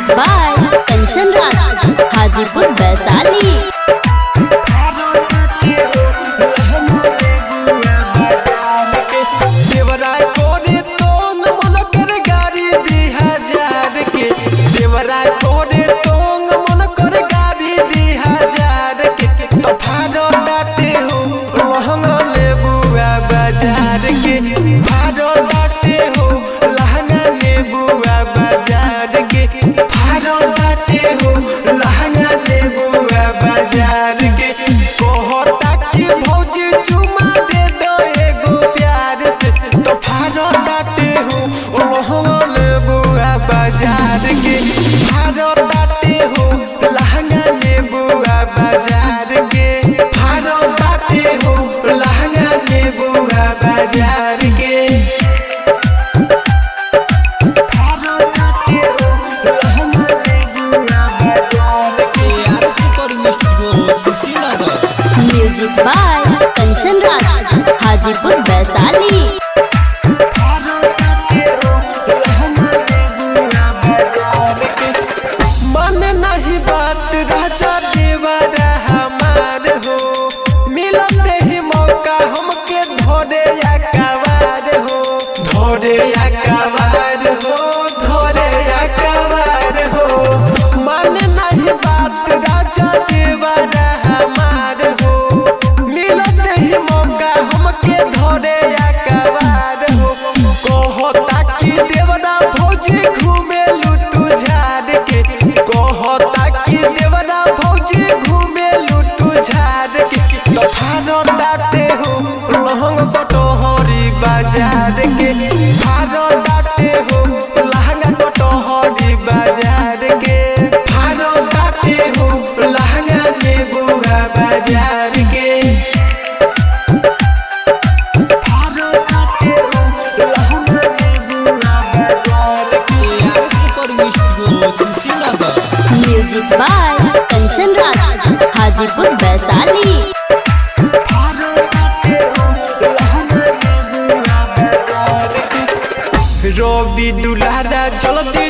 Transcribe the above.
Music by Kanchan Raj Hajipur Vaishali. Music by Kanchan Raj Hajipur Vaishali. मन नहीं बात राजा देवरा हमार हो, मिलते ही मौका हमके धोरे या कवार हो, धोरे या कवार हो, धोरे या कवार हो। मन नहीं बात राजा देवरा हमार हो, मिलते ही मौका हमके धोरे या कवार हो। कहता कि देवरा भौजी घूमे लुटू झाड़ के, कहता कि देवरा भौजी घूमे लुटू झाड़ के। तो फारो डाटे हो लहंग कटोहरी बाजार के, फारो डाटे हो लहंग कटोहरी बाजार के, फारो डाटे हो लहंगा नेबुआ बाजार के। Music by Kanchan Raj Hajipur Vaishali. रवि दुलारा जल्दी